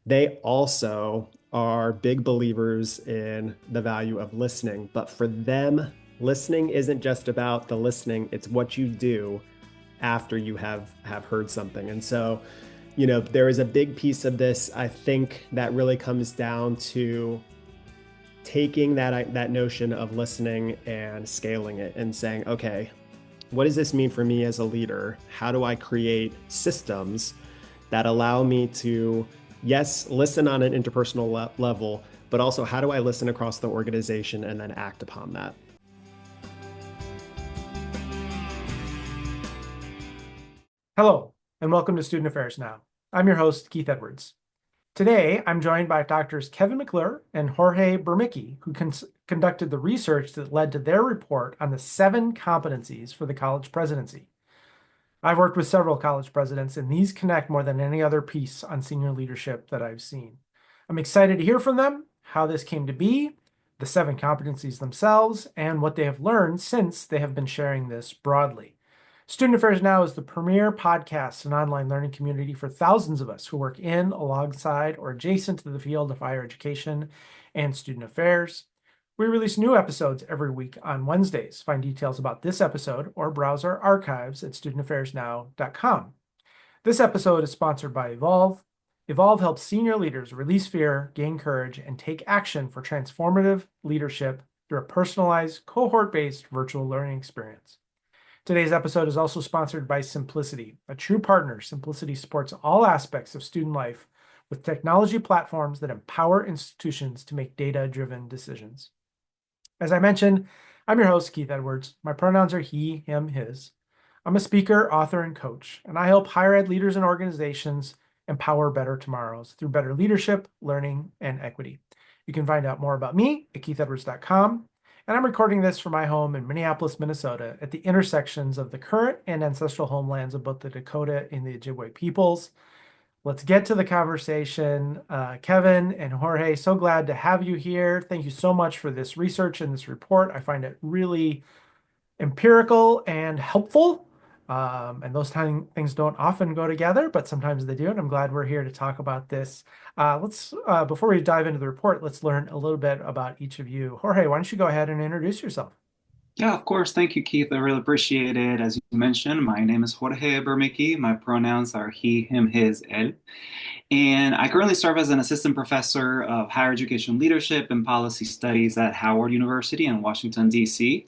they also are big believers in the value of listening. But for them, listening isn't just about the listening, it's what you do after you have heard something. And so, there is a big piece of this, I think, that really comes down to taking that notion of listening and scaling it and saying, okay, what does this mean for me as a leader? How do I create systems that allow me to, yes, listen on an interpersonal level, but also how do I listen across the organization and then act upon that? Hello, and welcome to Student Affairs Now. I'm your host, Keith Edwards. Today, I'm joined by doctors Kevin McClure and Jorge Burmicky, who conducted the research that led to their report on the 7 competencies for the college presidency. I've worked with several college presidents, and these connect more than any other piece on senior leadership that I've seen. I'm excited to hear from them, how this came to be, the 7 competencies themselves, and what they have learned since they have been sharing this broadly. Student Affairs Now is the premier podcast and online learning community for thousands of us who work in, alongside, or adjacent to the field of higher education and student affairs. We release new episodes every week on Wednesdays. Find details about this episode or browse our archives at studentaffairsnow.com. This episode is sponsored by Evolve. Evolve helps senior leaders release fear, gain courage, and take action for transformative leadership through a personalized, cohort-based virtual learning experience. Today's episode is also sponsored by Simplicity. A true partner, Simplicity supports all aspects of student life with technology platforms that empower institutions to make data-driven decisions. As I mentioned, I'm your host, Keith Edwards. My pronouns are he, him, his. I'm a speaker, author, and coach, and I help higher ed leaders and organizations empower better tomorrows through better leadership, learning, and equity. You can find out more about me at keithedwards.com. And I'm recording this from my home in Minneapolis, Minnesota, at the intersections of the current and ancestral homelands of both the Dakota and the Ojibwe peoples. Let's get to the conversation. Kevin and Jorge, so glad to have you here. Thank you so much for this research and this report. I find it really empirical and helpful. And those things don't often go together, but sometimes they do. And I'm glad we're here to talk about this. Before we dive into the report, let's learn a little bit about each of you. Jorge, why don't you go ahead and introduce yourself? Yeah, of course. Thank you, Keith. I really appreciate it. As you mentioned, my name is Jorge Burmicky. My pronouns are he, him, his, él. And I currently serve as an assistant professor of higher education leadership and policy studies at Howard University in Washington, D.C.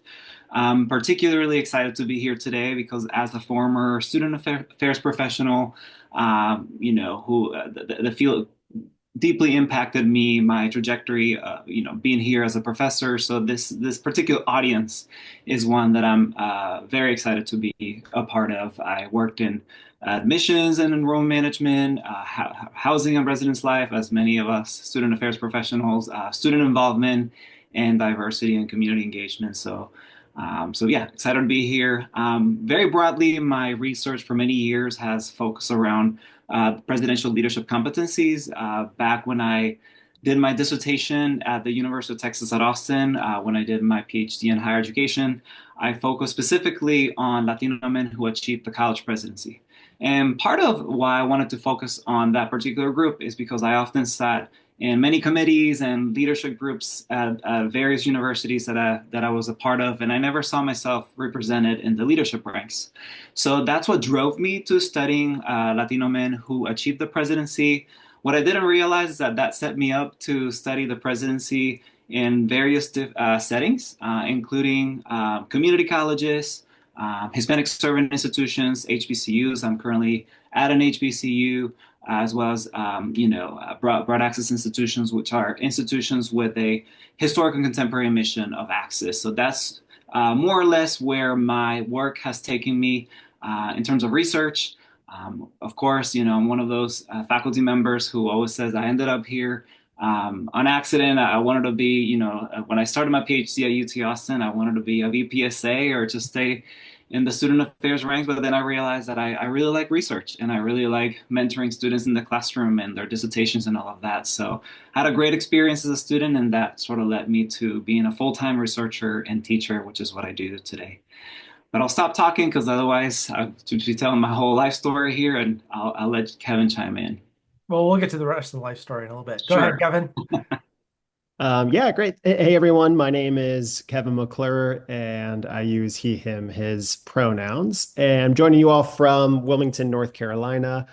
I'm particularly excited to be here today because as a former student affairs professional, who the field deeply impacted me, my trajectory, being here as a professor. So this particular audience is one that I'm very excited to be a part of. I worked in admissions and enrollment management, housing and residence life, as many of us student affairs professionals, student involvement, and diversity and community engagement. So yeah, excited to be here. Very broadly, my research for many years has focused around presidential leadership competencies. Back when I did my dissertation at the University of Texas at Austin, when I did my PhD in higher education, I focused specifically on Latino men who achieved the college presidency. And part of why I wanted to focus on that particular group is because I often sat in many committees and leadership groups at various universities that I was a part of, and I never saw myself represented in the leadership ranks. So that's what drove me to studying Latino men who achieved the presidency. What I didn't realize is that that set me up to study the presidency in various settings, including community colleges, Hispanic serving institutions, HBCUs. I'm currently at an HBCU, as well as broad access institutions, which are institutions with a historic and contemporary mission of access. So that's more or less where my work has taken me in terms of research. Of course, I'm one of those faculty members who always says I ended up here on accident. I wanted to be, when I started my PhD at UT Austin, I wanted to be a VPSA or just stay in the student affairs ranks. But then I realized that I really like research and I really like mentoring students in the classroom and their dissertations and all of that. So I had a great experience as a student, and that sort of led me to being a full-time researcher and teacher, which is what I do today. But I'll stop talking because otherwise I'll be telling my whole life story here, and I'll let Kevin chime in. Well, we'll get to the rest of the life story in a little bit. Go ahead, Sure. Kevin. Yeah, great. Hey, everyone. My name is Kevin McClure, and I use he, him, his pronouns. And I'm joining you all from Wilmington, North Carolina,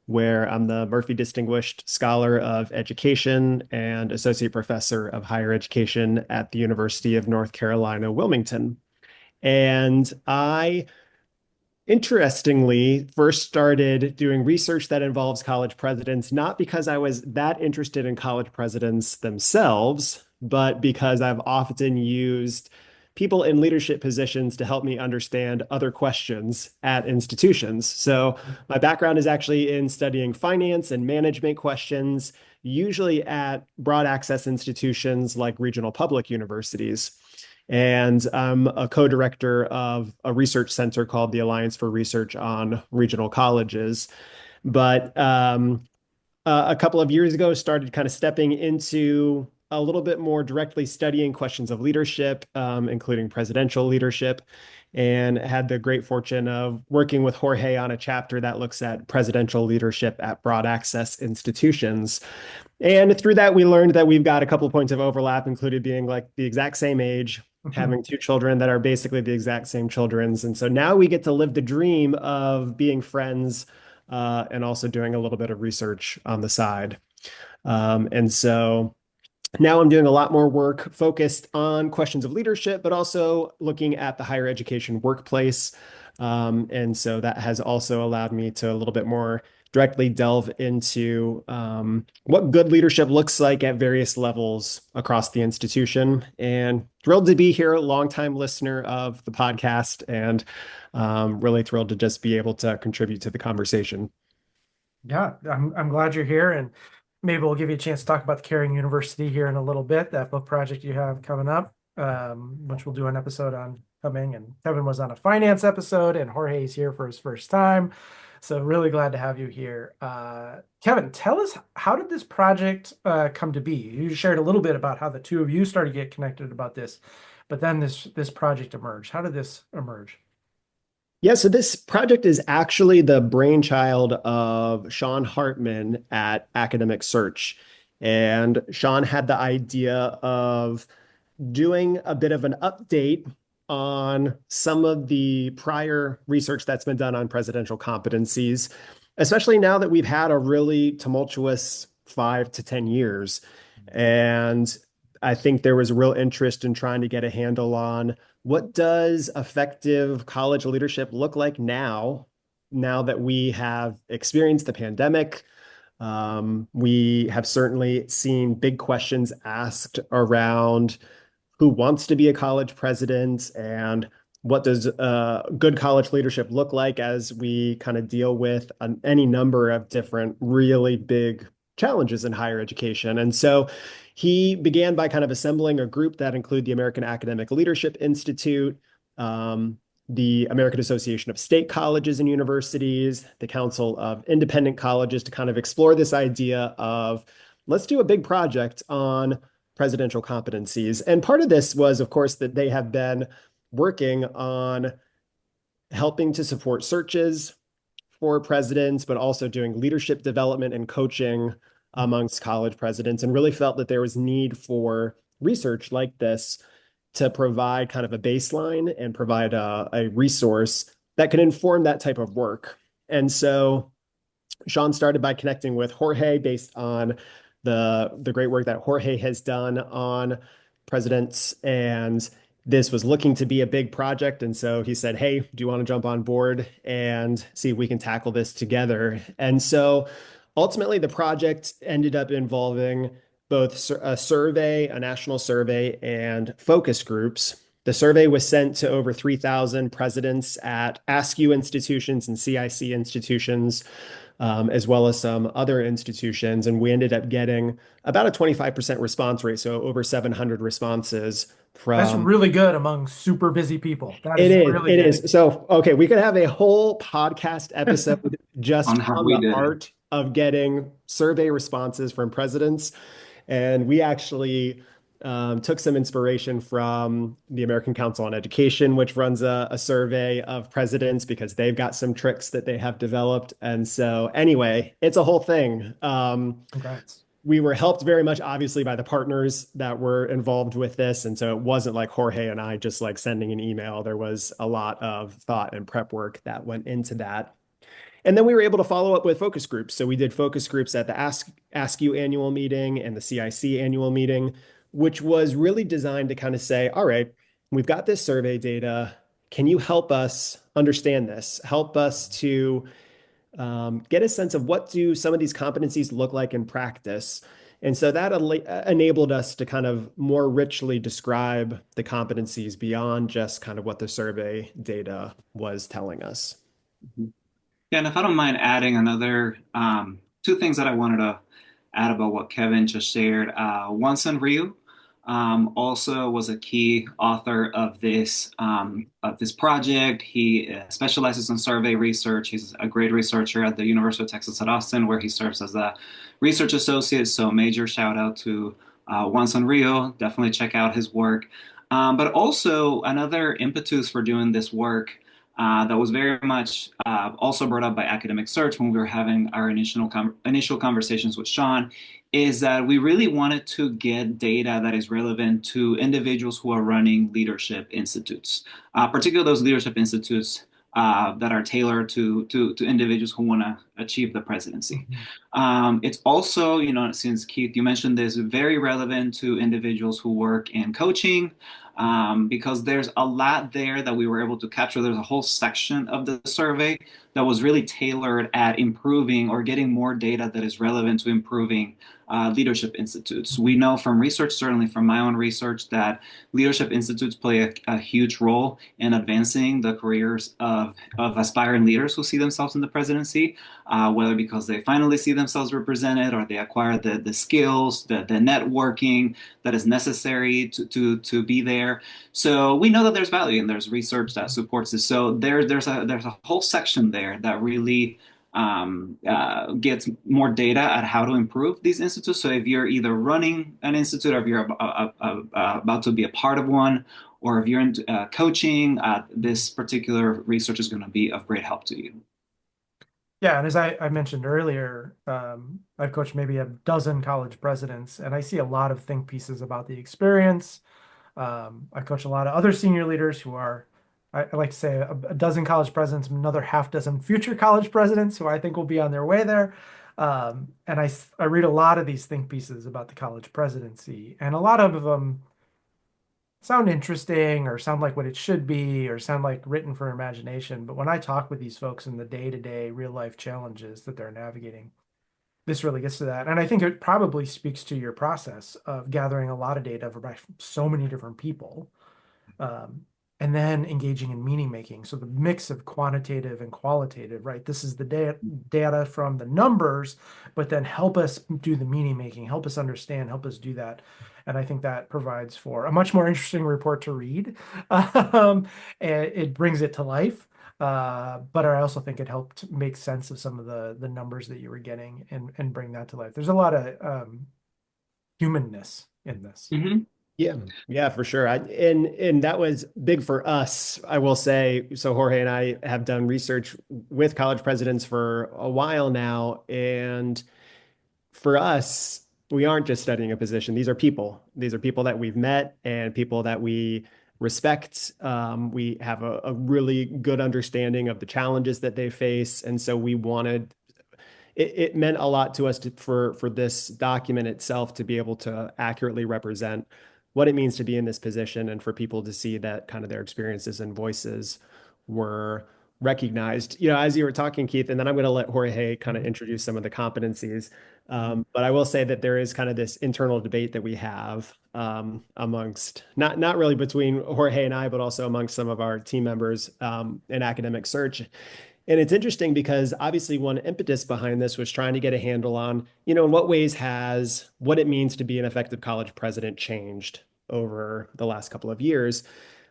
where I'm the Murphy Distinguished Scholar of Education and Associate Professor of Higher Education at the University of North Carolina, Wilmington. And I interestingly first started doing research that involves college presidents, not because I was that interested in college presidents themselves, but because I've often used people in leadership positions to help me understand other questions at institutions. So my background is actually in studying finance and management questions, usually at broad access institutions like regional public universities. And I'm a co-director of a research center called the Alliance for Research on Regional Colleges. But a couple of years ago, started kind of stepping into a little bit more directly studying questions of leadership, including presidential leadership, and had the great fortune of working with Jorge on a chapter that looks at presidential leadership at broad access institutions. And through that, we learned that we've got a couple of points of overlap, including being like the exact same age, having two children that are basically the exact same children's. And so now we get to live the dream of being friends and also doing a little bit of research on the side. And so now I'm doing a lot more work focused on questions of leadership, but also looking at the higher education workplace. And so that has also allowed me to a little bit more directly delve into what good leadership looks like at various levels across the institution. And thrilled to be here, a longtime listener of the podcast, and really thrilled to just be able to contribute to the conversation. Yeah, I'm glad you're here, and maybe we'll give you a chance to talk about the Caring University here in a little bit, that book project you have coming up, which we'll do an episode on coming. And Kevin was on a finance episode, and Jorge's here for his first time. So really glad to have you here. Kevin, tell us, how did this project come to be? You shared a little bit about how the two of you started to get connected about this, but then this project emerged. How did this emerge? Yeah, so this project is actually the brainchild of Sean Hartman at Academic Search. And Sean had the idea of doing a bit of an update on some of the prior research that's been done on presidential competencies, especially now that we've had a really tumultuous 5 to 10 years. And I think there was a real interest in trying to get a handle on what does effective college leadership look like now that we have experienced the pandemic. We have certainly seen big questions asked around who wants to be a college president and what does good college leadership look like as we kind of deal with any number of different really big challenges in higher education. And so he began by kind of assembling a group that include the American Academic Leadership Institute, the American Association of State Colleges and Universities, the Council of Independent Colleges, to kind of explore this idea of let's do a big project on presidential competencies. And part of this was, of course, that they have been working on helping to support searches for presidents, but also doing leadership development and coaching amongst college presidents, and really felt that there was need for research like this to provide kind of a baseline and provide a resource that can inform that type of work. And so Sean started by connecting with Jorge based on the great work that Jorge has done on presidents, and this was looking to be a big project. And so he said, "Hey, do you want to jump on board and see if we can tackle this together?" And so ultimately, the project ended up involving both a survey, a national survey, and focus groups. The survey was sent to over 3,000 presidents at ASCU institutions and CIC institutions, as well as some other institutions. And we ended up getting about a 25% response rate, so over 700 responses That's from. really good among super busy people. That It is is, really it good. is. So, okay, we could have a whole podcast episode On just how on we the did it. art of getting survey responses from presidents. And we actually took some inspiration from the American Council on Education, which runs a survey of presidents because they've got some tricks that they have developed. And so, anyway, it's a whole thing. Congrats. We were helped very much, obviously, by the partners that were involved with this. And so it wasn't like Jorge and I just like sending an email. There was a lot of thought and prep work that went into that. And then we were able to follow up with focus groups. So we did focus groups at the Ask You annual meeting and the CIC annual meeting, which was really designed to kind of say, all right, we've got this survey data. Can you help us understand this? Help us to get a sense of what do some of these competencies look like in practice. And so that enabled us to kind of more richly describe the competencies beyond just kind of what the survey data was telling us. Mhm. Yeah, and if I don't mind adding another two things that I wanted to add about what Kevin just shared. Wanson Ryu also was a key author of this project. He specializes in survey research. He's a great researcher at the University of Texas at Austin, where he serves as a research associate. So major shout out to Wanson Ryu. Definitely check out his work. But also another impetus for doing this work that was very much also brought up by academic search when we were having our initial conversations with Sean, is that we really wanted to get data that is relevant to individuals who are running leadership institutes, particularly those leadership institutes that are tailored to individuals who want to achieve the presidency. It's also, since Keith, you mentioned this, very relevant to individuals who work in coaching, because there's a lot there that we were able to capture. There's a whole section of the survey that was really tailored at improving or getting more data that is relevant to improving leadership institutes. We know from research, certainly from my own research, that leadership institutes play a huge role in advancing the careers of aspiring leaders who see themselves in the presidency, whether because they finally see themselves represented or they acquire the skills, the networking that is necessary to be there. So we know that there's value and there's research that supports this. So there's a whole section there that really gets more data at how to improve these institutes. So if you're either running an institute or if you're about to be a part of one, or if you're in coaching, this particular research is going to be of great help to you. Yeah, and as I mentioned earlier, I've coached maybe a dozen college presidents, and I see a lot of think pieces about the experience. I coach a lot of other senior leaders who are, I like to say, a dozen college presidents, another half dozen future college presidents who I think will be on their way there. And I read a lot of these think pieces about the college presidency, and a lot of them sound interesting or sound like what it should be or sound like written for imagination. But when I talk with these folks in the day-to-day real life challenges that they're navigating, this really gets to that. And I think it probably speaks to your process of gathering a lot of data from so many different people, um, and then engaging in meaning making. So the mix of quantitative and qualitative, right? This is the data from the numbers, but then help us do the meaning making, help us understand, help us do that. And I think that provides for a much more interesting report to read. And it brings it to life. But I also think it helped make sense of some of the numbers that you were getting and bring that to life. There's a lot of humanness in this. Mm-hmm. Yeah, for sure. And that was big for us, I will say. So Jorge and I have done research with college presidents for a while now, and for us, we aren't just studying a position. These are people. These are people that we've met and people that we respect. We have a really good understanding of the challenges that they face, and so we wanted it meant a lot to us for this document itself to be able to accurately represent what it means to be in this position and for people to see that kind of their experiences and voices were recognized. As you were talking, Keith, and then I'm going to let Jorge kind of introduce some of the competencies. But I will say that there is kind of this internal debate that we have amongst not really between Jorge and I, but also amongst some of our team members in academic search. And it's interesting because obviously one impetus behind this was trying to get a handle on, in what ways has what it means to be an effective college president changed over the last couple of years.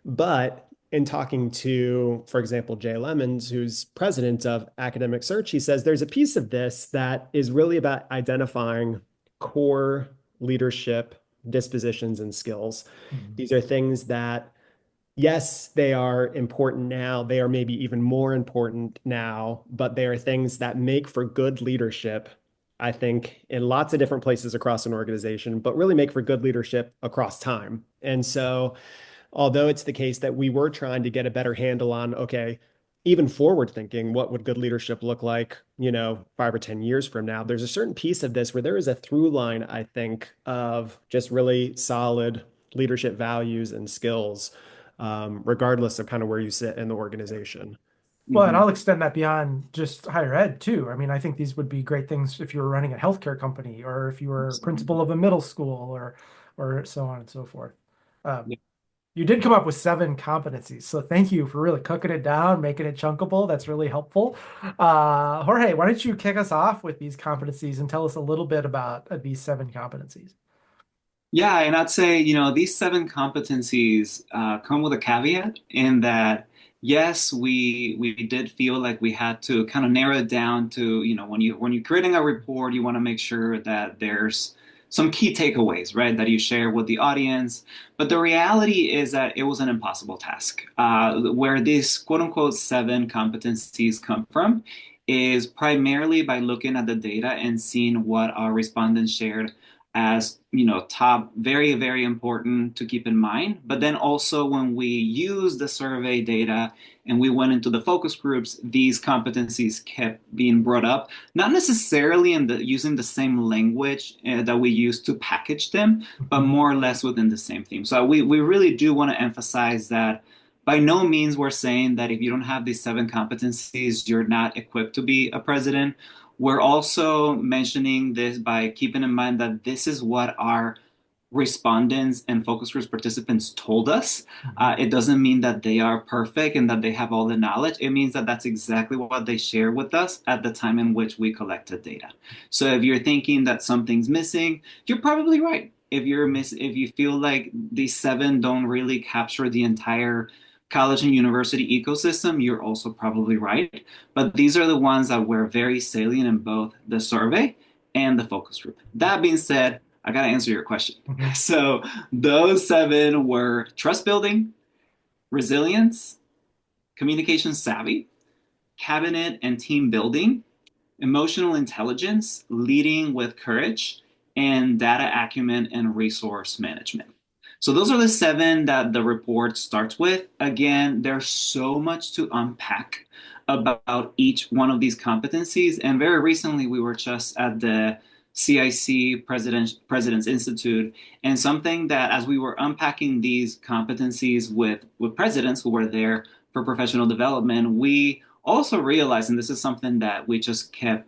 But in talking to, for example, Jay Lemons, who's president of Academic Search, he says there's a piece of this that is really about identifying core leadership dispositions and skills. Mhm. These are things that, yes, they are important now. They are maybe even more important now, but they are things that make for good leadership, I think, in lots of different places across an organization, but really make for good leadership across time. And so, although it's the case that we were trying to get a better handle on, okay, even forward thinking, what would good leadership look like, 5 or 10 years from now? There's a certain piece of this where there is a through line, I think, of just really solid leadership values and skills, regardless of kind of where you sit in the organization. Well, and Mhm. I'll extend that beyond just higher ed too. I mean, I think these would be great things if you were running a healthcare company or if you were principal of a middle school or so on and so forth. Um, Yeah. you did come up with 7 competencies, so thank you for really cooking it down, making it chunkable. That's really helpful. Jorge, why don't you kick us off with these competencies and tell us a little bit about these 7 competencies? Yeah, and I'd say, these 7 competencies come with a caveat in that, yes, we did feel like we had to kind of narrow it down to, when you're creating a report, you want to make sure that there's some key takeaways, right, that you share with the audience. But the reality is that it was an impossible task. Where these quote unquote 7 competencies come from is primarily by looking at the data and seeing what our respondents shared as top, very, very important to keep in mind. But then also when we use the survey data and we went into the focus groups, these competencies kept being brought up, not necessarily in the using the same language that we use to package them, but Mhm. more or less within the same theme. So we really do want to emphasize that by no means we're saying that if you don't have these 7 competencies, you're not equipped to be a president. We're also mentioning this by keeping in mind that this is what our respondents and focus group participants told us. Mhm. It doesn't mean that they are perfect and that they have all the knowledge. It means that that's exactly what they share with us at the time in which we collected data. So if you're thinking that something's missing, you're probably right. If you feel like these 7 don't really capture the entire college and university ecosystem, you're also probably right. But these are the ones that were very salient in both the survey and the focus group. That being said, I got to answer your question. Mhm. So those 7 were trust building, resilience, communication savvy, cabinet and team building, emotional intelligence, leading with courage, and data acumen and resource management. So those are the 7 that the report starts with. Again, there's so much to unpack about each one of these competencies. And very recently, we were just at the CIC President's Institute, and something that as we were unpacking these competencies with presidents who were there for professional development, we also realized, and this is something that we just kept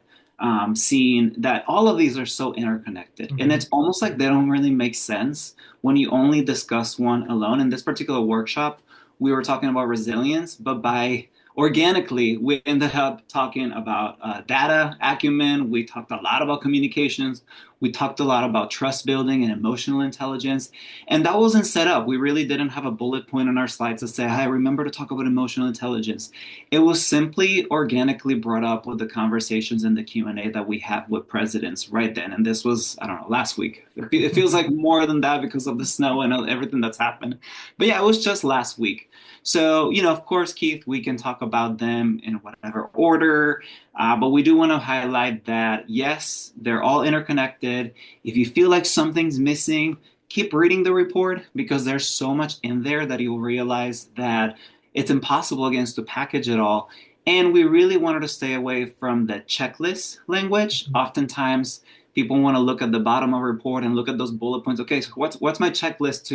seeing, that all of these are so interconnected. And Mhm. it's almost like they don't really make sense when you only discuss one alone. In this particular workshop, we were talking about resilience, but by organically, we ended up talking about data acumen. We talked a lot about communications. We talked a lot about trust building and emotional intelligence. And that wasn't set up. We really didn't have a bullet point on our slides to say, hey, remember to talk about emotional intelligence. It was simply organically brought up with the conversations in the Q&A that we had with presidents right then. And this was, I don't know, last week. It feels like more than that because of the snow and everything that's happened. But yeah, it was just last week. So, of course, Keith, we can talk about them in whatever order, but we do want to highlight that, yes, they're all interconnected. If you feel like something's missing, keep reading the report because there's so much in there that you'll realize that it's impossible against to package it all. And we really wanted to stay away from the checklist language. Oftentimes, people want to look at the bottom of a report and look at those bullet points. Okay, so what's my checklist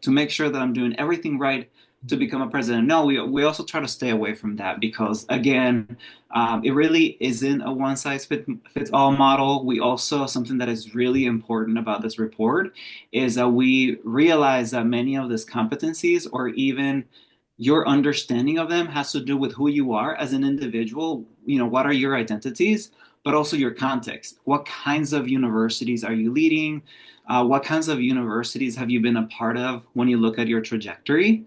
to make sure that I'm doing everything right to become a president? No, we also try to stay away from that because again, it really isn't a fits all model. We also, something that is really important about this report is that we realize that many of these competencies or even your understanding of them has to do with who you are as an individual. What are your identities, but also your context. What kinds of universities are you leading? What kinds of universities have you been a part of when you look at your trajectory?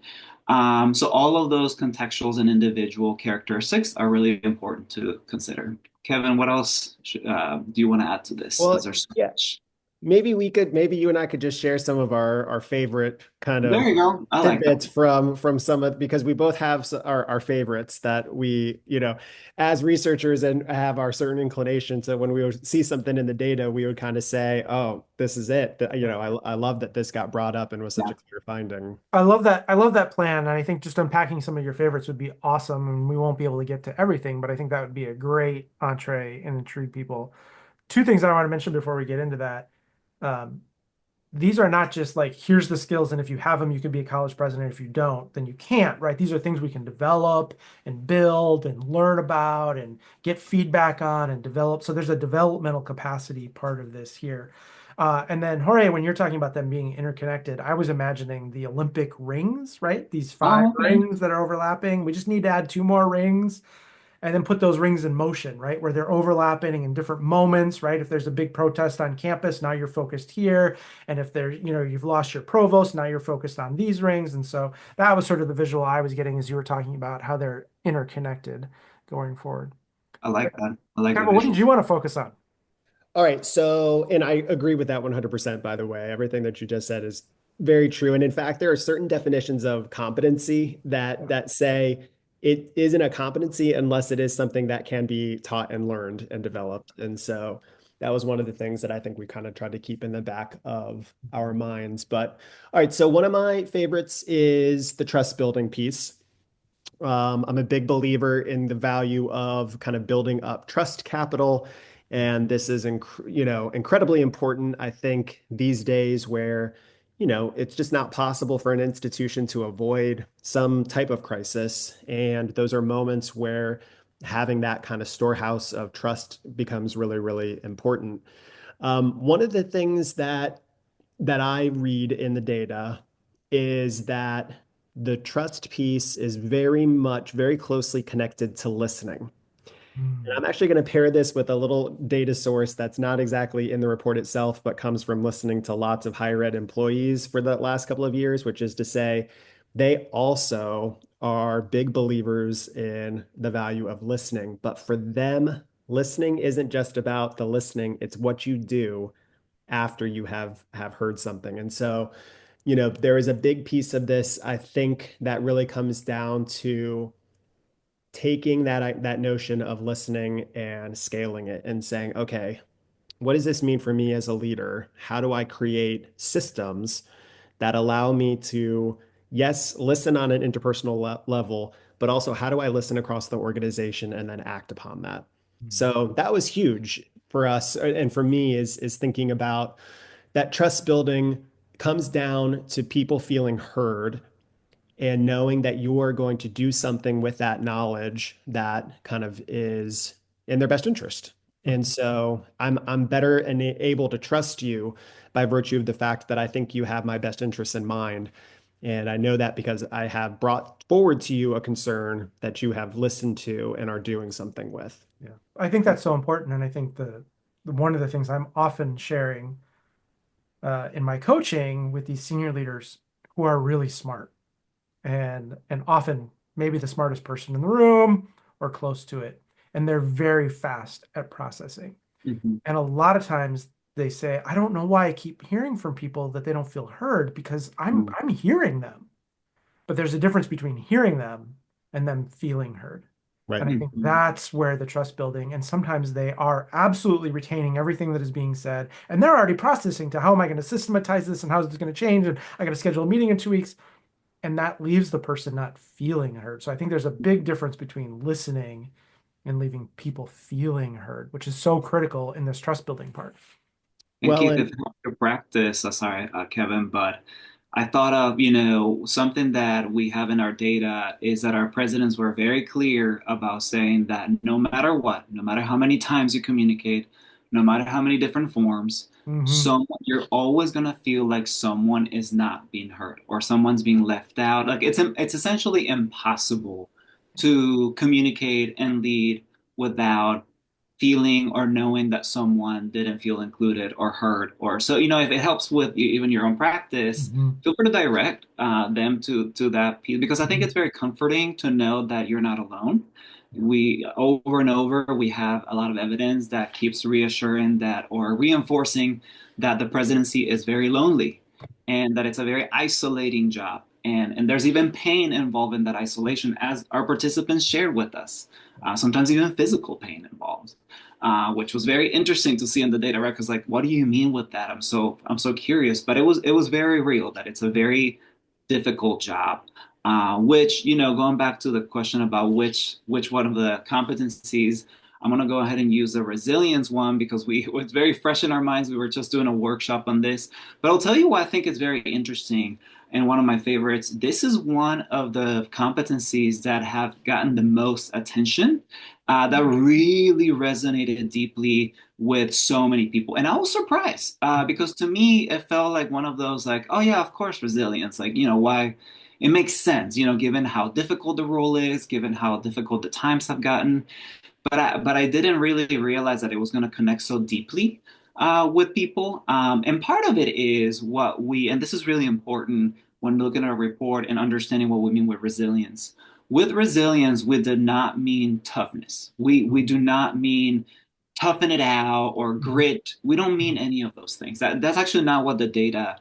So all of those contextuals and individual characteristics are really important to consider. Kevin, what else do you want to add to this? Because Well, there's so yeah, much. maybe you and I could just share some of our favorite kind There of you go. I like that. tidbits from some of, because we both have our favorites that we, as researchers and have our certain inclinations. So when we would see something in the data, we would kind of say, oh, this is it. I love that this got brought up and was such Yeah, a clear finding. I love that. I love that plan. And I think just unpacking some of your favorites would be awesome. And we won't be able to get to everything, but I think that would be a great entree and intrigue people. Two things I want to mention before we get into that. Um, these are not just like, here's the skills, and if you have them, you can be a college president. If you don't, then you can't, right? These are things we can develop and build and learn about and get feedback on and develop. So there's a developmental capacity part of this here. And then Jorge, when you're talking about them being interconnected, I was imagining the Olympic rings, right? These five oh, okay. rings that are overlapping. We just need to add two more rings and then put those rings in motion, right? Where they're overlapping in different moments, right? If there's a big protest on campus, now you're focused here. And if there's, you've lost your provost, now you're focused on these rings. And so that was sort of the visual I was getting as you were talking about how they're interconnected going forward. I like that. I like the Kevin, what did visual. you want to focus on? All right. So, and I agree with that 100%, by the way. Everything that you just said is very true. And in fact, there are certain definitions of competency that say it isn't a competency unless it is something that can be taught and learned and developed. And so that was one of the things that I think we kind of tried to keep in the back of our minds. But all right, so one of my favorites is the trust building piece. I'm a big believer in the value of kind of building up trust capital, and this is incredibly important. I think these days where it's just not possible for an institution to avoid some type of crisis, and those are moments where having that kind of storehouse of trust becomes really, really important. One of the things that I read in the data is that the trust piece is very closely connected to listening. And Hmm. I'm actually going to pair this with a little data source that's not exactly in the report itself, but comes from listening to lots of higher ed employees for the last couple of years, which is to say, they also are big believers in the value of listening. But for them, listening isn't just about the listening, it's what you do after you have heard something. And so, there is a big piece of this, I think, that really comes down to taking that notion of listening and scaling it and saying, okay, what does this mean for me as a leader? How do I create systems that allow me to, yes, listen on an interpersonal level, but also how do I listen across the organization and then act upon that? So that was huge for us and for me is thinking about that trust building comes down to people feeling heard and knowing that you are going to do something with that knowledge that kind of is in their best interest. And so I'm better and able to trust you by virtue of the fact that I think you have my best interests in mind. And I know that because I have brought forward to you a concern that you have listened to and are doing something with. Yeah, I think that's so important. And I think one of the things I'm often sharing in my coaching with these senior leaders who are really smart and often maybe the smartest person in the room or close to it. And they're very fast at processing. Hmm. And a lot of times they say, I don't know why I keep hearing from people that they don't feel heard because I'm hearing them. But there's a difference between hearing them and them feeling heard. Right. And I think Hmm. that's where the trust building, and sometimes they are absolutely retaining everything that is being said. And they're already processing to how am I going to systematize this and how is this going to change? And I got to schedule a meeting in 2 weeks. And that leaves the person not feeling heard. So I think there's a big difference between listening and leaving people feeling heard, which is so critical in this trust building part. And Well, Keith, and if you practice, sorry, Kevin, but I thought of, something that we have in our data is that our presidents were very clear about saying that no matter what, no matter how many times you communicate, no matter how many different forms, Hmm. you're always gonna feel like someone is not being heard or someone's being left out. Like it's essentially impossible to communicate and lead without feeling or knowing that someone didn't feel included or heard or so if it helps with even your own practice, Hmm. feel free to direct them to that piece because I think it's very comforting to know that you're not alone, we over and over we have a lot of evidence that keeps reassuring that or reinforcing that the presidency is very lonely and that it's a very isolating job. And there's even pain involved in that isolation, as our participants shared with us. Sometimes even physical pain involved, which was very interesting to see in the data, right? Because like, what do you mean with that? I'm so curious, but it was very real that it's a very difficult job. Which, going back to the question about which one of the competencies, I'm going to go ahead and use the resilience one because it was very fresh in our minds. We were just doing a workshop on this, but I'll tell you why I think it's very interesting and one of my favorites. This is one of the competencies that have gotten the most attention, that really resonated deeply with so many people. And I was surprised because to me, it felt like one of those like, oh yeah, of course, resilience. Like, why? It makes sense, given how difficult the role is, given how difficult the times have gotten. But I didn't really realize that it was going to connect so deeply with people. And part of it is and this is really important when looking at a report and understanding what we mean with resilience. With resilience, we did not mean toughness. We do not mean toughen it out or grit. We don't mean any of those things. That's actually not what the data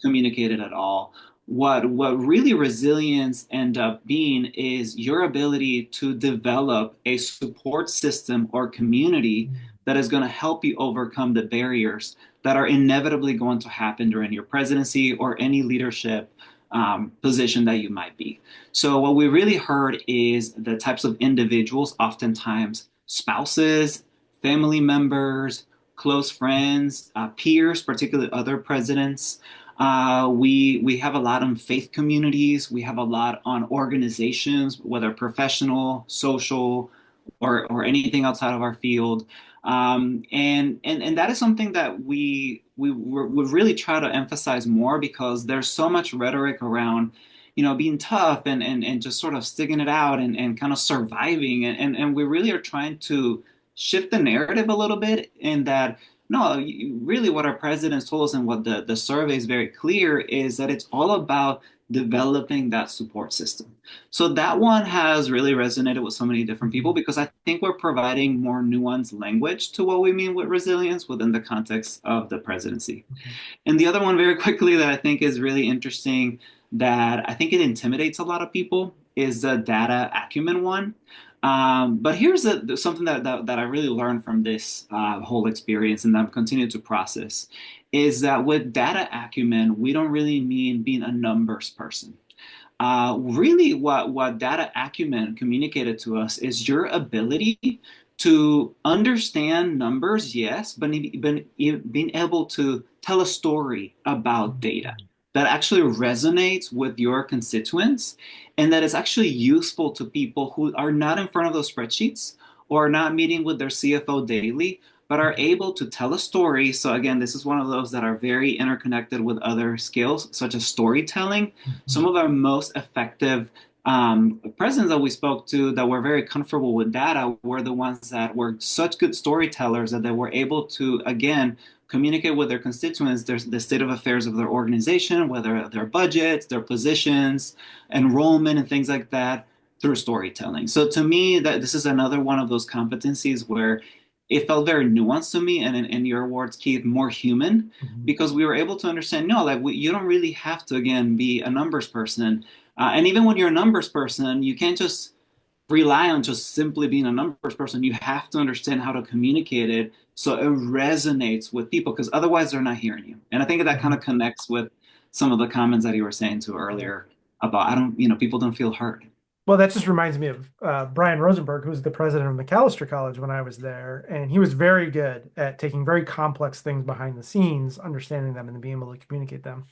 communicated at all. What really resilience end up being is your ability to develop a support system or community that is going to help you overcome the barriers that are inevitably going to happen during your presidency or any leadership position that you might be. So what we really heard is the types of individuals, oftentimes spouses, family members, close friends, peers, particularly other presidents. We have a lot on faith communities. We have a lot on organizations, whether professional, social, or anything outside of our field. And that is something that we really try to emphasize more because there's so much rhetoric around, being tough and just sort of sticking it out and kind of surviving. And we really are trying to shift the narrative a little bit in that no, really what our presidents told us and what the survey is very clear is that it's all about developing that support system. So that one has really resonated with so many different people because I think we're providing more nuanced language to what we mean with resilience within the context of the presidency. And the other one, very quickly, that I think is really interesting, that I think it intimidates a lot of people, is the data acumen one. But here's something that I really learned from this whole experience and that I've continued to process is that with data acumen, we don't really mean being a numbers person. Really, what data acumen communicated to us is your ability to understand numbers, yes, but being able to tell a story about data that actually resonates with your constituents and that is actually useful to people who are not in front of those spreadsheets or are not meeting with their CFO daily, but are able to tell a story. So again, this is one of those that are very interconnected with other skills, such as storytelling. Some of our most effective presidents that we spoke to that were very comfortable with data were the ones that were such good storytellers that they were able to, again, communicate with their constituents the state of affairs of their organization, whether their budgets, their positions, enrollment, and things like that through storytelling. So to me, that this is another one of those competencies where it felt very nuanced to me, and in your words, Keith, more human, because we were able to understand, no, like you don't really have to, again, be a numbers person. And even when you're a numbers person, you can't just rely on just simply being a numbers person. You have to understand how to communicate it so it resonates with people, because otherwise they're not hearing you. And I think that kind of connects with some of the comments that you were saying to earlier about people don't feel heard. Well, that just reminds me of Brian Rosenberg, who was the president of McAllister College when I was there. And he was very good at taking very complex things behind the scenes, understanding them, and then being able to communicate them.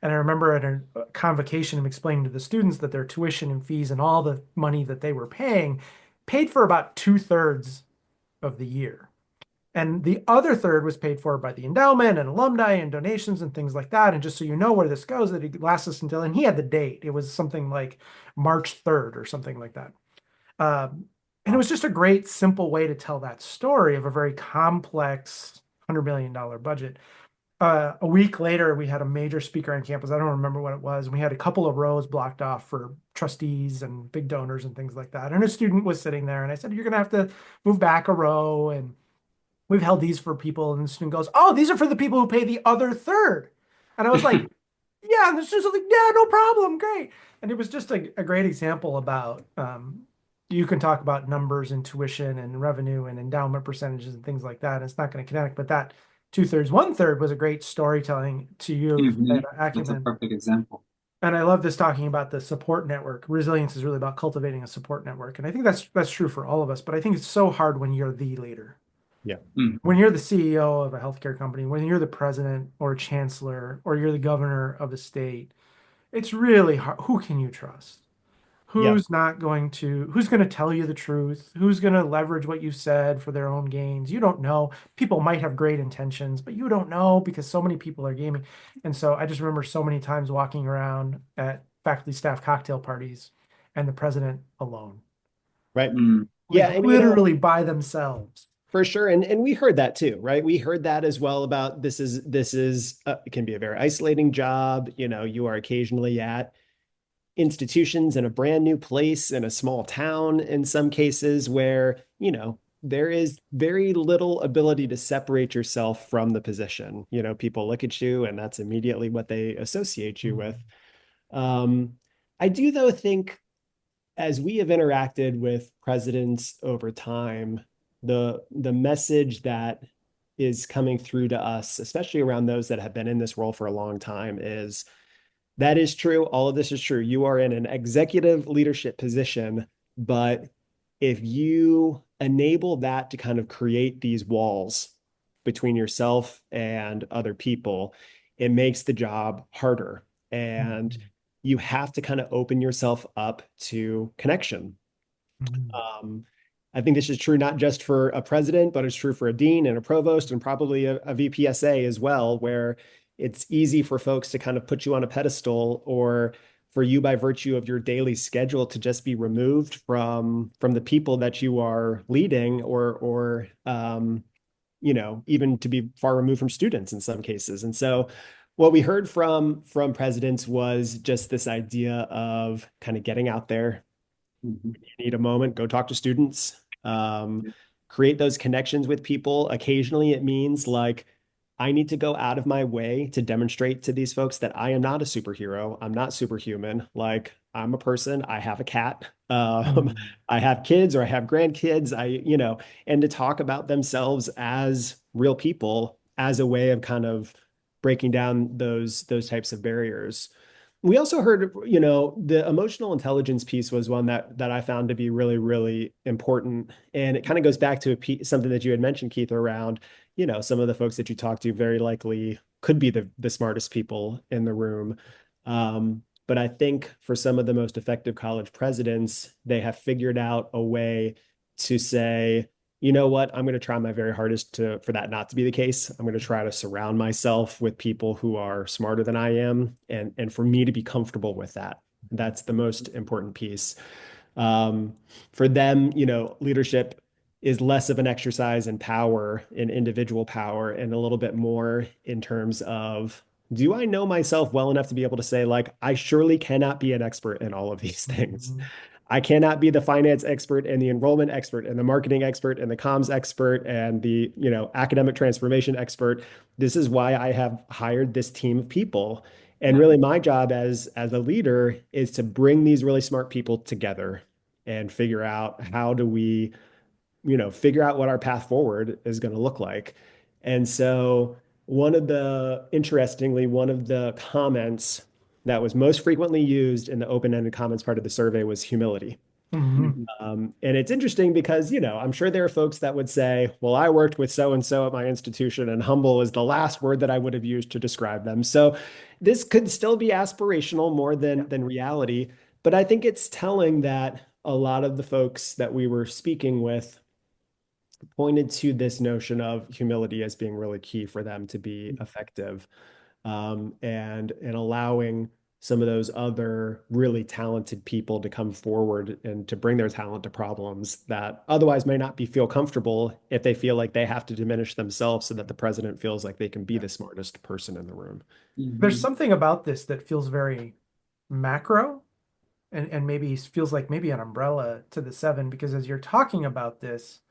And I remember at a convocation him explaining to the students that their tuition and fees and all the money that they were paying paid for about 2/3 of the year. And the other third was paid for by the endowment and alumni and donations and things like that. And just so you know where this goes, that it lasts us until, and he had the date. It was something like March 3rd or something like that. And it was just a great, simple way to tell that story of a very complex $100 million budget. a week later, we had a major speaker on campus. I don't remember what it was. And we had a couple of rows blocked off for trustees and big donors and things like that. And a student was sitting there, and I said, "You're going to have to move back a row. And we've held these for people." And the student goes, "Oh, these are for the people who pay the other third." And I was like, "Yeah." And the student was like, "Yeah, no problem. Great." And it was just a great example about you can talk about numbers and tuition and revenue and endowment percentages and things like that. And it's not going to connect, but that two-thirds, one-third was a great storytelling to use Hmm. that That's a acumen. perfect example. And I love this talking about the support network. Resilience is really about cultivating a support network. And I think that's true for all of us, but I think it's so hard when you're the leader. Yeah. When you're the CEO of a healthcare company, when you're the president or a chancellor, or you're the governor of a state, it's really hard. Who can you trust? Yeah. Who's going to tell you the truth? Who's going to leverage what you said for their own gains? You don't know. People might have great intentions, but you don't know because so many people are gaming. And so I just remember so many times walking around at faculty staff cocktail parties and the president alone, Right. Mm. Yeah. like And, literally by themselves. for sure. And we heard that too, right? We heard that as well about it can be a very isolating job. You are occasionally at institutions in a brand new place in a small town in some cases where, there is very little ability to separate yourself from the position. People look at you and that's immediately what they associate you with. Mhm. I do, though, think as we have interacted with presidents over time, the message that is coming through to us, especially around those that have been in this role for a long time, is that is true. All of this is true. You are in an executive leadership position, but if you enable that to kind of create these walls between yourself and other people, it makes the job harder. And Mhm. you have to kind of open yourself up to connection. Mhm. Um, I think this is true not just for a president, but it's true for a dean and a provost and probably a VPSA as well, where it's easy for folks to kind of put you on a pedestal, or for you by virtue of your daily schedule to just be removed from the people that you are leading, or even to be far removed from students in some cases. And so what we heard from presidents was just this idea of kind of getting out there. Mhm. You need a moment, go talk to students, create those connections with people. Occasionally, it means like, I need to go out of my way to demonstrate to these folks that I am not a superhero. I'm not superhuman. Like, I'm a person. I have a cat. Mhm. I have kids or I have grandkids. And to talk about themselves as real people as a way of kind of breaking down those types of barriers. We also heard, the emotional intelligence piece was one that I found to be really, really important. And it kind of goes back to something that you had mentioned, Keith, around, some of the folks that you talk to very likely could be the smartest people in the room. But I think for some of the most effective college presidents, they have figured out a way to say, you know what, I'm going to try my very hardest for that not to be the case. I'm going to try to surround myself with people who are smarter than I am, and for me to be comfortable with that. That's the most important piece. For them, leadership is less of an exercise in power, in individual power, and a little bit more in terms of, do I know myself well enough to be able to say, like, I surely cannot be an expert in all of these things. Mhm. I cannot be the finance expert and the enrollment expert and the marketing expert and the comms expert and the, academic transformation expert. This is why I have hired this team of people. And Yeah. really my job as a leader is to bring these really smart people together and figure out how do we, figure out what our path forward is going to look like. And so interestingly, one of the comments that was most frequently used in the open-ended comments part of the survey was humility. Mhm. Mhm. And it's interesting because, I'm sure there are folks that would say, well, I worked with so and so at my institution, and humble is the last word that I would have used to describe them. So this could still be aspirational more Yeah. than reality. But I think it's telling that a lot of the folks that we were speaking with pointed to this notion of humility as being really key for them to be effective, and allowing some of those other really talented people to come forward and to bring their talent to problems that otherwise may not be feel comfortable if they feel like they have to diminish themselves so that the president feels like they can be Yeah. the smartest person in the room. There's Mhm. something about this that feels very macro and maybe feels like maybe an umbrella to the seven, because as you're talking about this,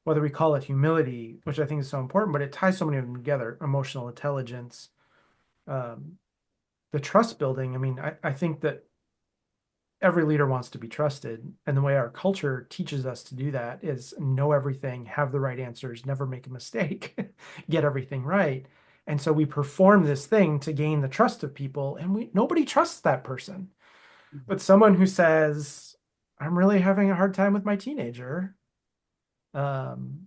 whether we call it humility, which I think is so important, but it ties so many of them together, emotional intelligence, um, the trust building. I mean, I think that every leader wants to be trusted. And the way our culture teaches us to do that is know everything, have the right answers, never make a mistake, get everything right. And so we perform this thing to gain the trust of people, and nobody trusts that person. But someone who says, I'm really having a hard time with my teenager, um,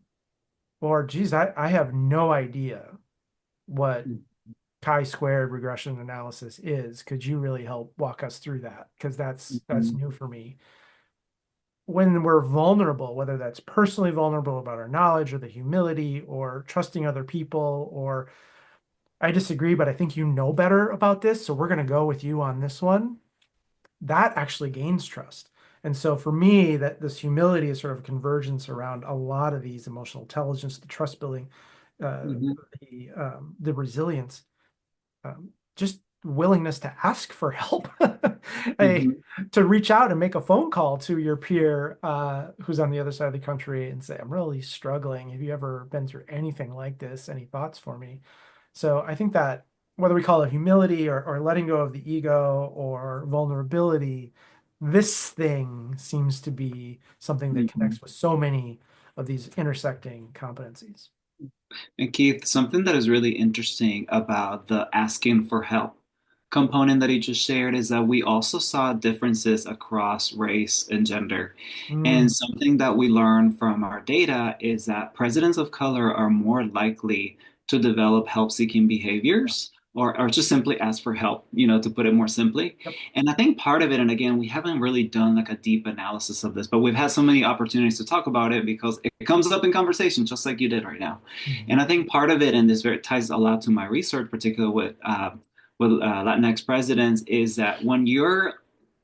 or geez, I have no idea what chi-squared regression analysis is. Could you really help walk us through that? Because that's Mhm. new for me. When we're vulnerable, whether that's personally vulnerable about our knowledge or the humility or trusting other people, or I disagree, but I think you know better about this, so we're going to go with you on this one, that actually gains trust. And so for me, that this humility is sort of a convergence around a lot of these emotional intelligence, the trust building, uh, Mhm. the resilience, just willingness to ask for help, a, Mhm. to reach out and make a phone call to your peer who's on the other side of the country and say, I'm really struggling. Have you ever been through anything like this? Any thoughts for me? So I think that whether we call it humility or letting go of the ego or vulnerability, this thing seems to be something that Mhm. connects with so many of these intersecting competencies. And Keith, something that is really interesting about the asking for help component that he just shared is that we also saw differences across race and gender. Mm, And something that we learned from our data is that presidents of color are more likely to develop help-seeking yeah. behaviors or just simply ask for help, to put it more simply. Yep. And I think part of it, and again, we haven't really done like a deep analysis of this, but we've had so many opportunities to talk about it because it comes up in conversation, just like you did right now. Mhm. And I think part of it, and this very ties a lot to my research, particularly with Latinx presidents, is that when you're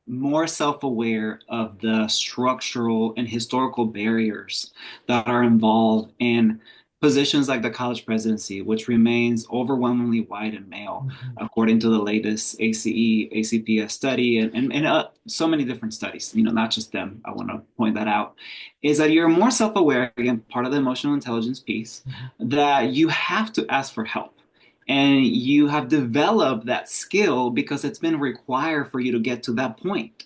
more self-aware of the structural and historical barriers that are involved in positions like the college presidency, which remains overwhelmingly white and male, Mhm. according to the latest ACPS study, and so many different studies, not just them. I want to point that out, is that you're more self-aware, again, part of the emotional intelligence piece, Mhm. that you have to ask for help. And you have developed that skill because it's been required for you to get to that point.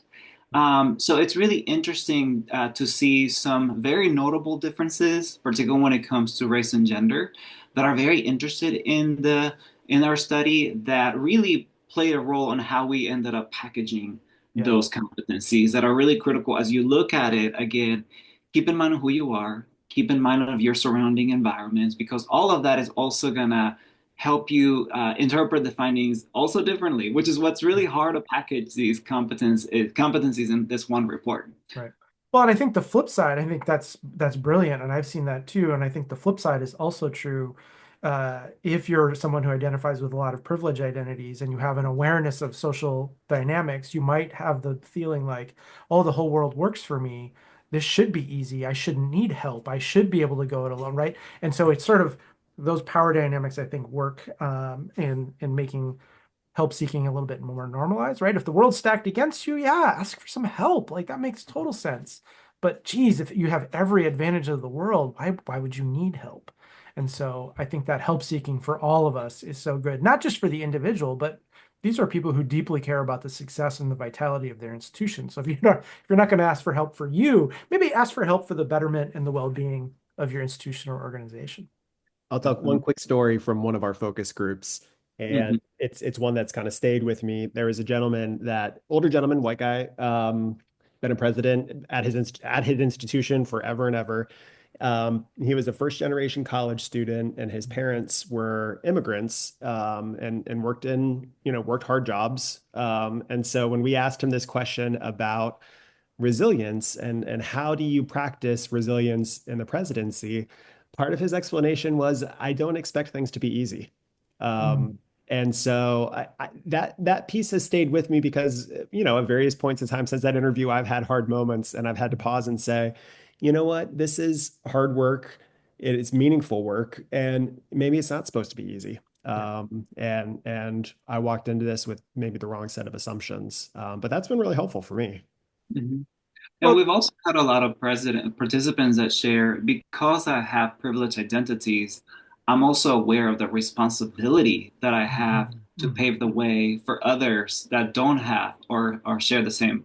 So it's really interesting to see some very notable differences, particularly when it comes to race and gender, that are very interested in our study that really played a role in how we ended up packaging Yeah. those competencies that are really critical as you look at it. Again, keep in mind who you are, keep in mind of your surrounding environments, because all of that is also gonna help you interpret the findings also differently, which is what's really hard to package these competencies in this one report. Right. Well, and I think the flip side, I think that's brilliant, and I've seen that too. And I think the flip side is also true. If you're someone who identifies with a lot of privilege identities and you have an awareness of social dynamics, you might have the feeling like, oh, the whole world works for me. This should be easy. I shouldn't need help. I should be able to go it alone, right? And so it's sort of those power dynamics, I think, work in making help seeking a little bit more normalized, right? If the world's stacked against you, yeah, ask for some help. Like that makes total sense. But geez, if you have every advantage of the world, why would you need help? And so I think that help seeking for all of us is so good, not just for the individual, but these are people who deeply care about the success and the vitality of their institution. So if you're not going to ask for help for you, maybe ask for help for the betterment and the well-being of your institution or organization. I'll tell one Mhm. quick story from one of our focus groups, and Mhm. it's one that's kind of stayed with me. There was a gentleman, that older gentleman, white guy, been a president at at his institution forever and ever. He was a first generation college student, and his parents were immigrants, and worked hard jobs. And so when we asked him this question about resilience and how do you practice resilience in the presidency, part of his explanation was, I don't expect things to be easy. Mm. Um, And so that piece has stayed with me because, at various points in time since that interview, I've had hard moments and I've had to pause and say, you know what, this is hard work. It is meaningful work, and maybe it's not supposed to be easy. And I walked into this with maybe the wrong set of assumptions, but that's been really helpful for me. Mhm. And Well, we've also had a lot of president participants that share because I have privileged identities, I'm also aware of the responsibility that I have to mhm, pave the way for others that don't have or share the same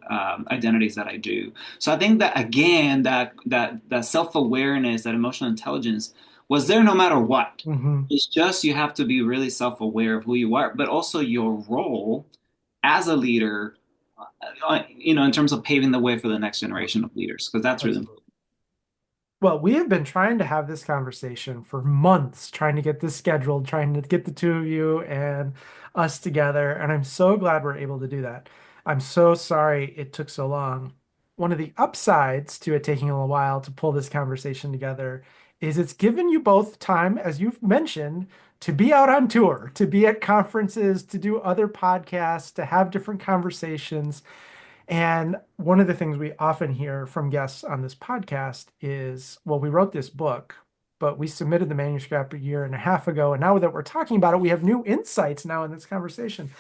identities that I do. So I think that again, that self-awareness, that emotional intelligence was there no matter what. mhm. It's just you have to be really self-aware of who you are, but also your role as a leader in terms of paving the way for the next generation of leaders, because that's really Absolutely. important. Well, we have been trying to have this conversation for months, trying to get this scheduled, trying to get the two of you and us together. And I'm so glad we're able to do that. I'm so sorry it took so long. One of the upsides to it taking a little while to pull this conversation together is it's given you both time, as you've mentioned, to be out on tour, to be at conferences, to do other podcasts, to have different conversations. And one of the things we often hear from guests on this podcast is, well, we wrote this book, but we submitted the manuscript a year and a half ago. And now that we're talking about it, we have new insights now in this conversation.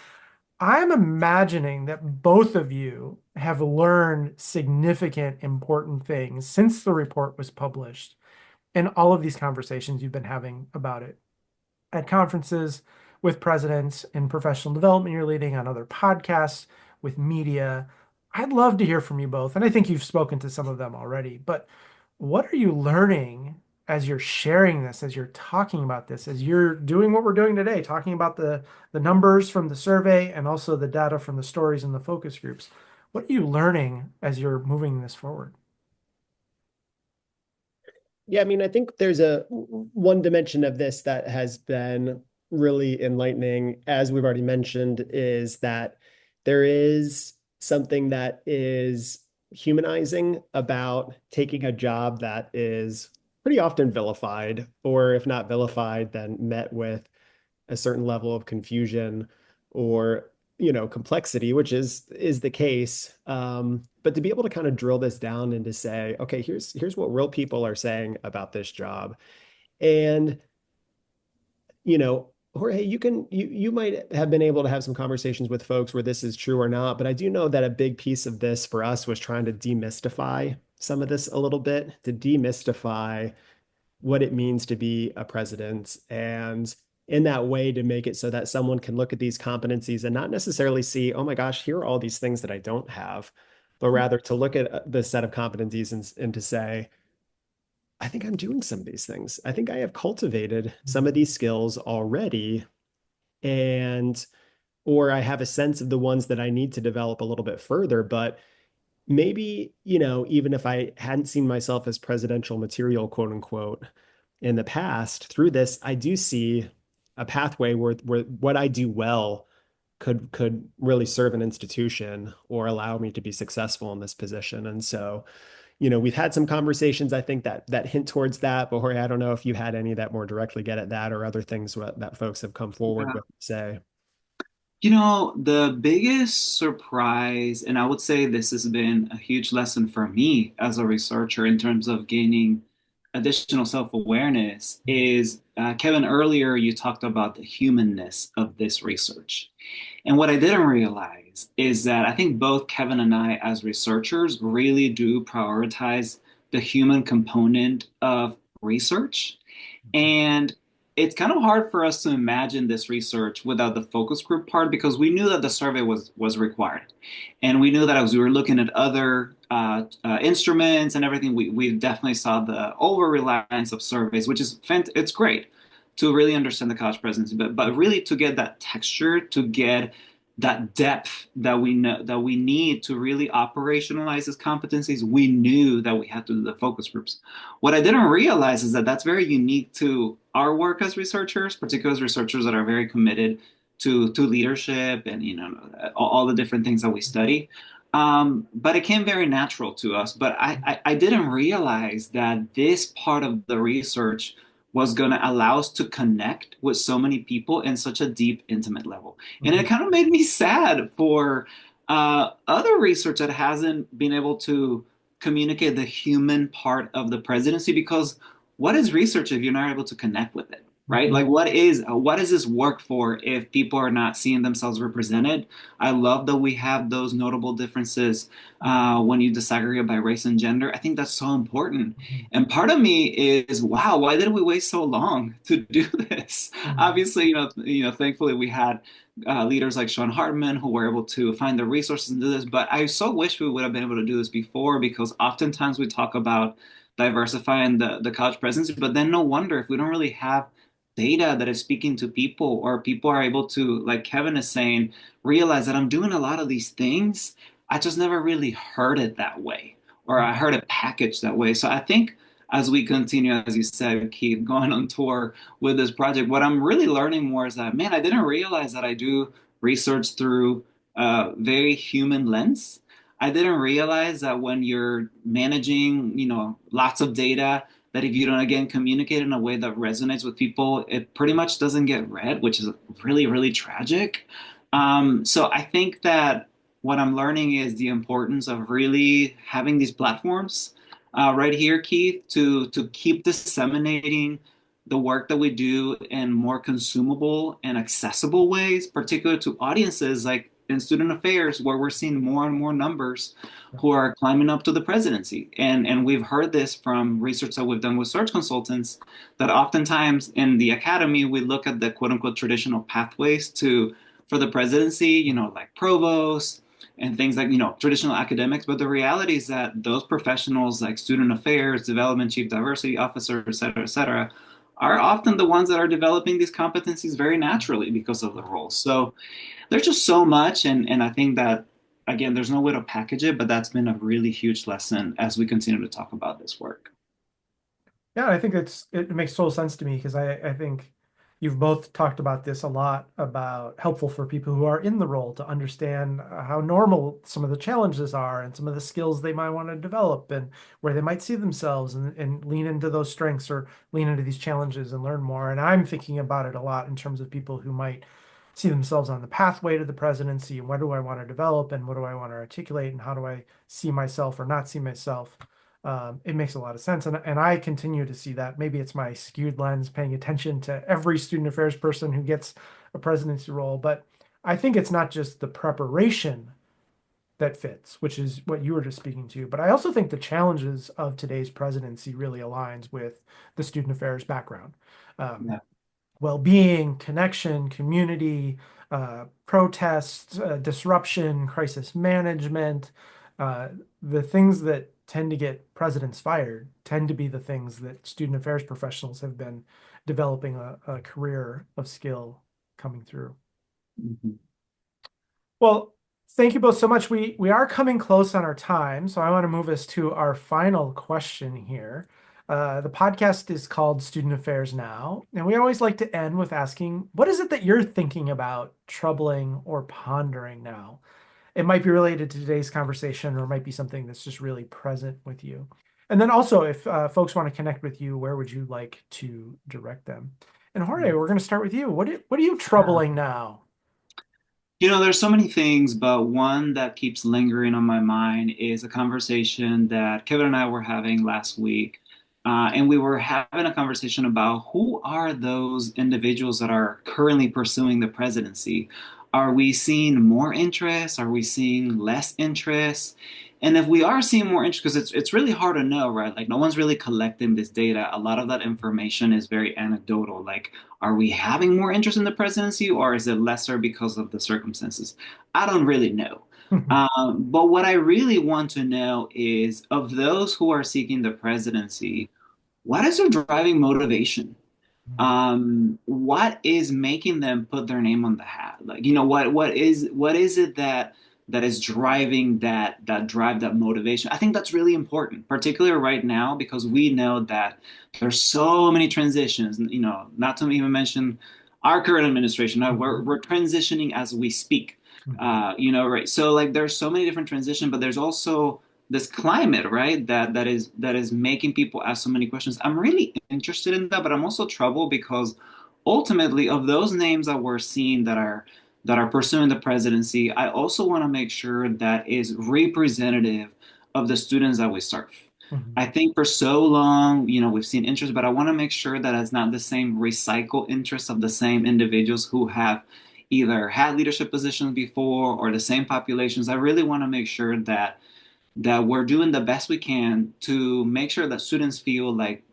I'm imagining that both of you have learned significant, important things since the report was published in all of these conversations you've been having about it at conferences with presidents in professional development you're leading, on other podcasts with media. I'd love to hear from you both. And I think you've spoken to some of them already, but what are you learning as you're sharing this, as you're talking about this, as you're doing what we're doing today, talking about the numbers from the survey and also the data from the stories and the focus groups? What are you learning as you're moving this forward? Yeah, I mean, I think there's a one dimension of this that has been really enlightening, as we've already mentioned, is that there is something that is humanizing about taking a job that is pretty often vilified, or if not vilified, then met with a certain level of confusion or complexity, which is the case. But to be able to kind of drill this down and to say, okay, here's what real people are saying about this job. And Jorge, you might have been able to have some conversations with folks where this is true or not, but I do know that a big piece of this for us was trying to demystify some of this a little bit, to demystify what it means to be a president, and in that way to make it so that someone can look at these competencies and not necessarily see, oh my gosh, here are all these things that I don't have, but rather to look at the set of competencies and to say, I think I'm doing some of these things. I think I have cultivated some of these skills already, and or I have a sense of the ones that I need to develop a little bit further. But maybe, even if I hadn't seen myself as presidential material, quote unquote, in the past, through this, I do see a pathway where what I do well could really serve an institution or allow me to be successful in this position. And so, we've had some conversations, I think that hint towards that. But Jorge, I don't know if you had any that more directly get at that or other things that folks have come forward Yeah. with, say. The biggest surprise, and I would say this has been a huge lesson for me as a researcher in terms of gaining additional self-awareness, is Kevin, earlier you talked about the humanness of this research. And what I didn't realize is that I think both Kevin and I, as researchers, really do prioritize the human component of research. And it's kind of hard for us to imagine this research without the focus group part because we knew that the survey was required. And we knew that as we were looking at other instruments and everything, we definitely saw the over reliance of surveys, which is it's great to really understand the college presidency, but really to get that texture, to get that depth that we know that we need to really operationalize these competencies, we knew that we had to do the focus groups. What I didn't realize is that that's very unique to our work as researchers, particularly as researchers that are very committed to leadership and all the different things that we study. But it came very natural to us. But I didn't realize that this part of the research was going to allow us to connect with so many people in such a deep, intimate level. And Mhm. it kind of made me sad for other research that hasn't been able to communicate the human part of the presidency, because what is research if you're not able to connect with it? Right? Mhm. Like, what is this work for if people are not seeing themselves represented? I love that we have those notable differences when you disaggregate by race and gender. I think that's so important. Mhm. And part of me is, wow, why did we wait so long to do this? Mhm. Obviously, thankfully we had leaders like Sean Hartman who were able to find the resources and do this. But I so wish we would have been able to do this before, because oftentimes we talk about diversifying the college presidency, but then no wonder if we don't really have data that is speaking to people, or people are able to, like Kevin is saying, realize that I'm doing a lot of these things. I just never really heard it that way, or I Mhm. heard it packaged that way. So I think as we continue, as you said, Keith, going on tour with this project, what I'm really learning more is that, man, I didn't realize that I do research through a very human lens. I didn't realize that when you're managing, lots of data, that if you don't, again, communicate in a way that resonates with people, it pretty much doesn't get read, which is really, really tragic. So I think that what I'm learning is the importance of really having these platforms right here, Keith, to keep disseminating the work that we do in more consumable and accessible ways, particularly to audiences like in student affairs, where we're seeing more and more numbers who are climbing up to the presidency. And we've heard this from research that we've done with search consultants, that oftentimes in the academy, we look at the quote unquote traditional pathways to for the presidency, like provost and things like, traditional academics. But the reality is that those professionals like student affairs, development, chief diversity officer, et cetera, are often the ones that are developing these competencies very naturally because of the roles. So there's just so much. And I think that, again, there's no way to package it, but that's been a really huge lesson as we continue to talk about this work. Yeah, I think it makes total sense to me because I think you've both talked about this a lot about helpful for people who are in the role to understand how normal some of the challenges are and some of the skills they might want to develop and where they might see themselves and lean into those strengths or lean into these challenges and learn more. And I'm thinking about it a lot in terms of people who might see themselves on the pathway to the presidency and what do I want to develop and what do I want to articulate and how do I see myself or not see myself. It makes a lot of sense. And I continue to see that. Maybe it's my skewed lens paying attention to every student affairs person who gets a presidency role. But I think it's not just the preparation that fits, which is what you were just speaking to. But I also think the challenges of today's presidency really aligns with the student affairs background. Um, Yeah. Well-being, connection, community, protest, disruption, crisis management, uh, the things that tend to get presidents fired tend to be the things that student affairs professionals have been developing a career of skill coming through. Mhm. Well, thank you both so much. We are coming close on our time, so I want to move us to our final question here. The podcast is called Student Affairs Now, and we always like to end with asking, what is it that you're thinking about, troubling, or pondering now? It might be related to today's conversation, or it might be something that's just really present with you. And then also, if folks want to connect with you, where would you like to direct them? And Jorge, we're going to start with you. What are you troubling now? There's so many things, but one that keeps lingering on my mind is a conversation that Kevin and I were having last week. And we were having a conversation about who are those individuals that are currently pursuing the presidency. Are we seeing more interest? Are we seeing less interest? And if we are seeing more interest, because it's really hard to know, right? Like no one's really collecting this data. A lot of that information is very anecdotal. Like, are we having more interest in the presidency, or is it lesser because of the circumstances? I don't really know. But what I really want to know is, of those who are seeking the presidency, what is their driving motivation? What is making them put their name on the hat? Like, what is it that is driving that drive, that motivation? I think that's really important, particularly right now, because we know that there's so many transitions, not to even mention our current administration. We're transitioning as we speak. Mhm. Right. So like there's so many different transitions, but there's also this climate, right? That is making people ask so many questions. I'm really interested in that, but I'm also troubled because ultimately, of those names that we're seeing that are pursuing the presidency, I also want to make sure that is representative of the students that we serve. Mhm. I think for so long, we've seen interest, but I want to make sure that it's not the same recycled interests of the same individuals who have either had leadership positions before or the same populations. I really want to make sure that we're doing the best we can to make sure that students feel like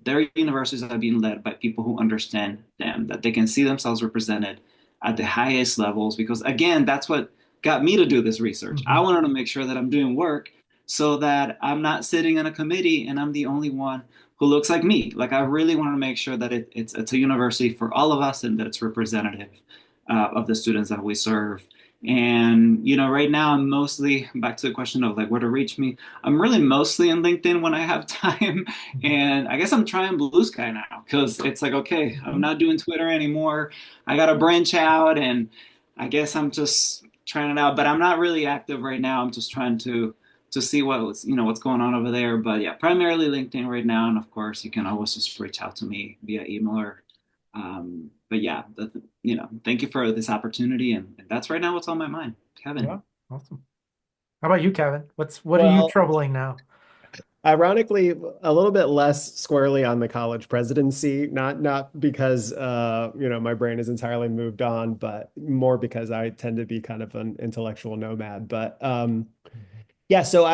their universities are being led by people who understand them, that they can see themselves represented at the highest levels. Because again, that's what got me to do this research. I Mhm. wanted to make sure that I'm doing work so that I'm not sitting in a committee and I'm the only one who looks like me. Like I really want to make sure that it's a university for all of us and that it's representative of the students that we serve. And right now I'm mostly back to the question of like where to reach me. I'm really mostly in LinkedIn when I have time, Mhm. and I guess I'm trying Blue Sky now because it's like okay, I'm Mhm. not doing Twitter anymore. I got to branch out, and I guess I'm just trying it out. But I'm not really active right now. I'm just trying to see what's going on over there. But yeah, primarily LinkedIn right now, and of course you can always just reach out to me via email or but yeah, thank you for this opportunity, and that's right now what's on my mind, Yeah, Kevin. awesome. How about you, Kevin? What are you Well, troubling now? ironically, a little bit less squarely on the college presidency, not because my brain is entirely moved on, but more because I tend to be kind of an intellectual nomad. But yeah, so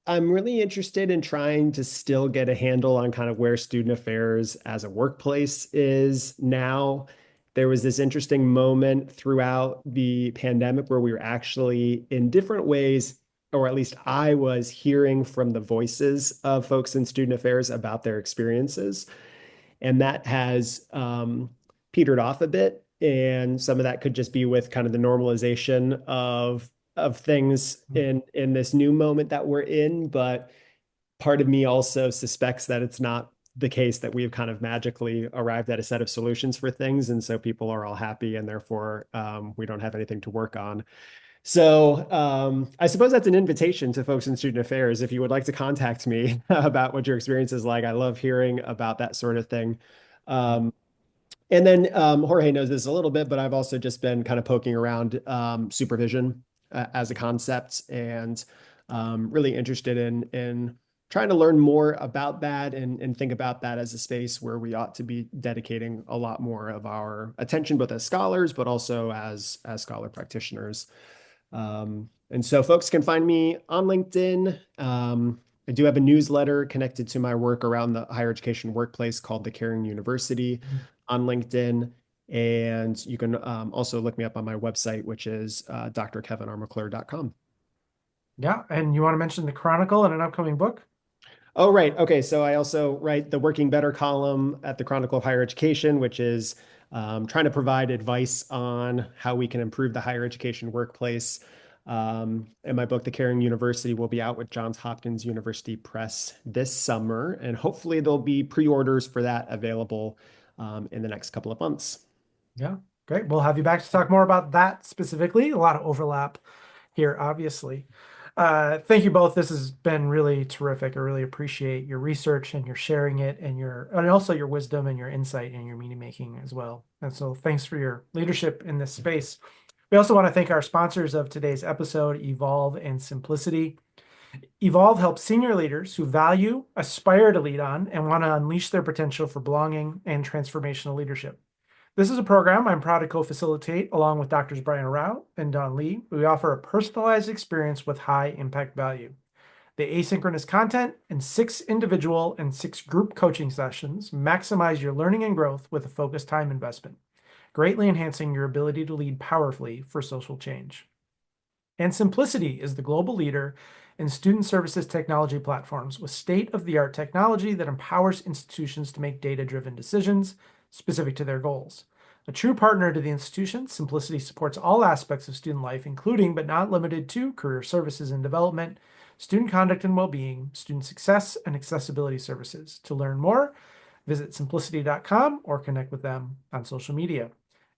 I'm really interested in trying to still get a handle on kind of where student affairs as a workplace is now. There was this interesting moment throughout the pandemic where we were actually, in different ways, or at least I was hearing from the voices of folks in student affairs about their experiences. And that has petered off a bit. And some of that could just be with kind of the normalization of things in this new moment that we're in. But part of me also suspects that it's not the case that we've kind of magically arrived at a set of solutions for things. And so people are all happy and therefore we don't have anything to work on. So I suppose that's an invitation to folks in student affairs. If you would like to contact me about what your experience is like, I love hearing about that sort of thing. Um, and then Jorge knows this a little bit, but I've also just been kind of poking around supervision as a concept and really interested in trying to learn more about that and think about that as a space where we ought to be dedicating a lot more of our attention, both as scholars, but also as scholar practitioners. And so folks can find me on LinkedIn. I do have a newsletter connected to my work around the higher education workplace called The Caring University on LinkedIn. And you can also look me up on my website, which is drkevinrmcclure.com. Yeah, and you want to mention the Chronicle and an upcoming book? Oh, right. Okay. So I also write the Working Better column at the Chronicle of Higher Education, which is trying to provide advice on how we can improve the higher education workplace. And my book, The Caring University, will be out with Johns Hopkins University Press this summer. And hopefully there'll be pre-orders for that available in the next couple of months. Yeah, great. We'll have you back to talk more about that specifically. A lot of overlap here, obviously. Thank you both. This has been really terrific. I really appreciate your research and your sharing it and also your wisdom and your insight and your meaning making as well. And so thanks for your leadership in this space. We also want to thank our sponsors of today's episode, Evolve and Simplicity. Evolve helps senior leaders who value, aspire to lead on, and want to unleash their potential for belonging and transformational leadership. This is a program I'm proud to co-facilitate along with Doctors Brian Rao and Don Lee. We offer a personalized experience with high impact value. The asynchronous content and 6 individual and 6 group coaching sessions maximize your learning and growth with a focused time investment, greatly enhancing your ability to lead powerfully for social change. And Simplicity is the global leader in student services technology platforms with state-of-the-art technology that empowers institutions to make data-driven decisions specific to their goals. A true partner to the institution, Simplicity supports all aspects of student life, including but not limited to career services and development, student conduct and well-being, student success, and accessibility services. To learn more, visit simplicity.com or connect with them on social media.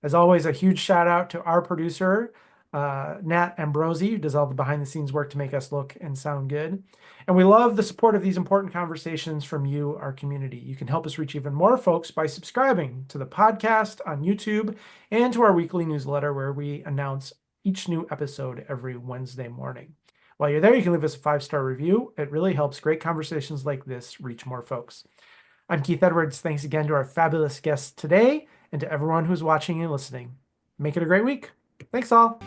As always, a huge shout out to our producer, Nat Ambrosi, who does all the behind the scenes work to make us look and sound good. And we love the support of these important conversations from you, our community. You can help us reach even more folks by subscribing to the podcast on YouTube and to our weekly newsletter where we announce each new episode every Wednesday morning. While you're there, you can leave us a 5-star review. It really helps great conversations like this reach more folks. I'm Keith Edwards. Thanks again to our fabulous guests today and to everyone who's watching and listening. Make it a great week. Thanks all.